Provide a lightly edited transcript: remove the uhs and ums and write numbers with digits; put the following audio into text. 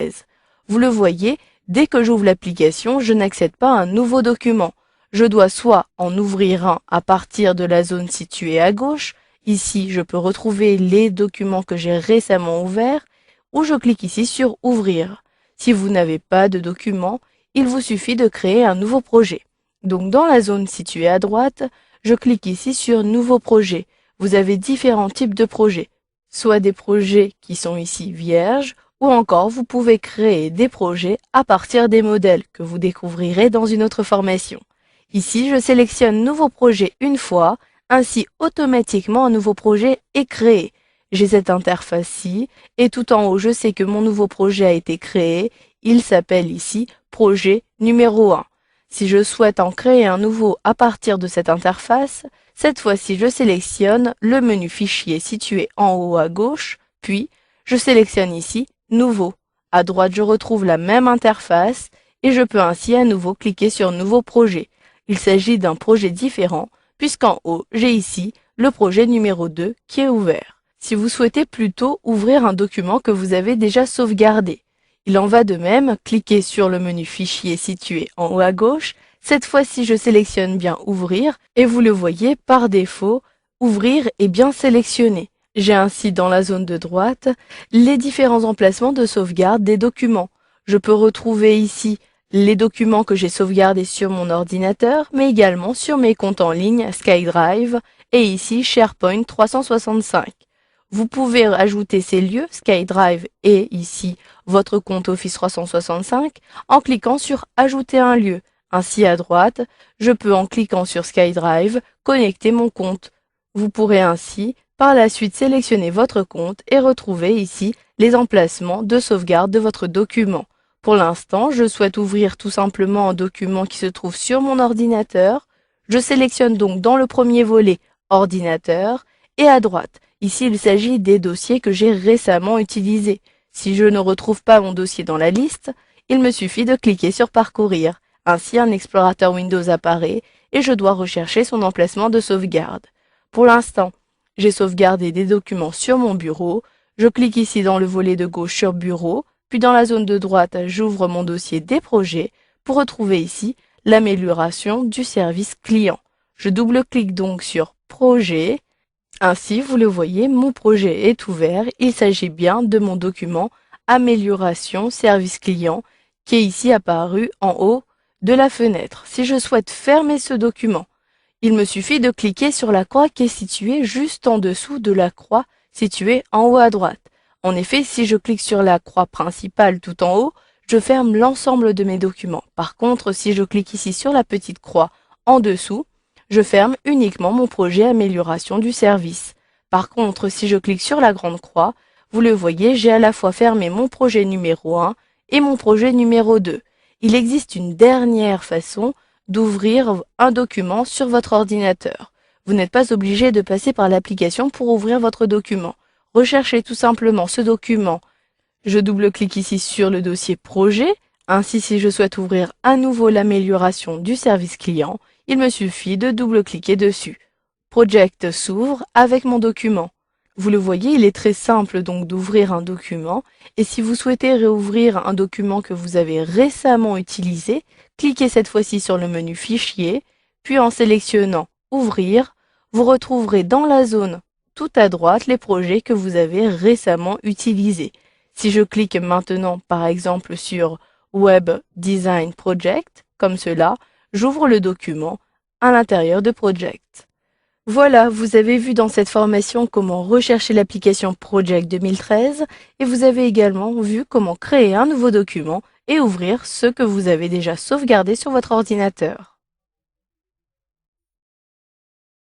2013. Vous le voyez, dès que j'ouvre l'application, je n'accède pas à un nouveau document. Je dois soit en ouvrir un à partir de la zone située à gauche, ici je peux retrouver les documents que j'ai récemment ouverts, ou je clique ici sur Ouvrir. Si vous n'avez pas de document, il vous suffit de créer un nouveau projet. Donc dans la zone située à droite, je clique ici sur Nouveau projet. Vous avez différents types de projets, soit des projets qui sont ici vierges, ou encore vous pouvez créer des projets à partir des modèles que vous découvrirez dans une autre formation. Ici, je sélectionne Nouveau projet une fois, ainsi automatiquement un nouveau projet est créé. J'ai cette interface-ci et tout en haut, je sais que mon nouveau projet a été créé. Il s'appelle ici projet numéro 1. Si je souhaite en créer un nouveau à partir de cette interface, cette fois-ci je sélectionne le menu Fichier situé en haut à gauche, puis je sélectionne ici Nouveau. À droite, je retrouve la même interface et je peux ainsi à nouveau cliquer sur Nouveau projet. Il s'agit d'un projet différent puisqu'en haut, j'ai ici le projet numéro 2 qui est ouvert. Si vous souhaitez plutôt ouvrir un document que vous avez déjà sauvegardé, il en va de même, cliquez sur le menu Fichier situé en haut à gauche. Cette fois-ci, je sélectionne bien Ouvrir et vous le voyez, par défaut, Ouvrir est bien sélectionné. J'ai ainsi dans la zone de droite les différents emplacements de sauvegarde des documents. Je peux retrouver ici les documents que j'ai sauvegardés sur mon ordinateur, mais également sur mes comptes en ligne SkyDrive et ici SharePoint 365. Vous pouvez ajouter ces lieux, SkyDrive et ici votre compte Office 365, en cliquant sur Ajouter un lieu. Ainsi à droite, je peux en cliquant sur SkyDrive connecter mon compte. Vous pourrez ainsi par la suite sélectionner votre compte et retrouver ici les emplacements de sauvegarde de votre document. Pour l'instant, je souhaite ouvrir tout simplement un document qui se trouve sur mon ordinateur. Je sélectionne donc dans le premier volet Ordinateur et à droite. Ici, il s'agit des dossiers que j'ai récemment utilisés. Si je ne retrouve pas mon dossier dans la liste, il me suffit de cliquer sur Parcourir. Ainsi, un explorateur Windows apparaît et je dois rechercher son emplacement de sauvegarde. Pour l'instant, j'ai sauvegardé des documents sur mon bureau. Je clique ici dans le volet de gauche sur Bureau, puis dans la zone de droite, j'ouvre mon dossier des projets pour retrouver ici l'amélioration du service client. Je double-clique donc sur Projet. Ainsi, vous le voyez, mon projet est ouvert. Il s'agit bien de mon document Amélioration service client qui est ici apparu en haut de la fenêtre. Si je souhaite fermer ce document, il me suffit de cliquer sur la croix qui est située juste en dessous de la croix située en haut à droite. En effet, si je clique sur la croix principale tout en haut, je ferme l'ensemble de mes documents. Par contre, si je clique ici sur la petite croix en dessous, je ferme uniquement mon projet Amélioration du service. Par contre, si je clique sur la grande croix, vous le voyez, j'ai à la fois fermé mon projet numéro 1 et mon projet numéro 2. Il existe une dernière façon d'ouvrir un document sur votre ordinateur. Vous n'êtes pas obligé de passer par l'application pour ouvrir votre document. Recherchez tout simplement ce document. Je double-clique ici sur le dossier Projet. Ainsi, si je souhaite ouvrir à nouveau l'amélioration du service client, il me suffit de double-cliquer dessus. Project s'ouvre avec mon document. Vous le voyez, il est très simple donc d'ouvrir un document. Et si vous souhaitez réouvrir un document que vous avez récemment utilisé, cliquez cette fois-ci sur le menu Fichier, puis en sélectionnant Ouvrir, vous retrouverez dans la zone tout à droite les projets que vous avez récemment utilisés. Si je clique maintenant par exemple sur Web Design Project, comme cela, j'ouvre le document à l'intérieur de Project. Voilà, vous avez vu dans cette formation comment rechercher l'application Project 2013 et vous avez également vu comment créer un nouveau document et ouvrir ce que vous avez déjà sauvegardé sur votre ordinateur.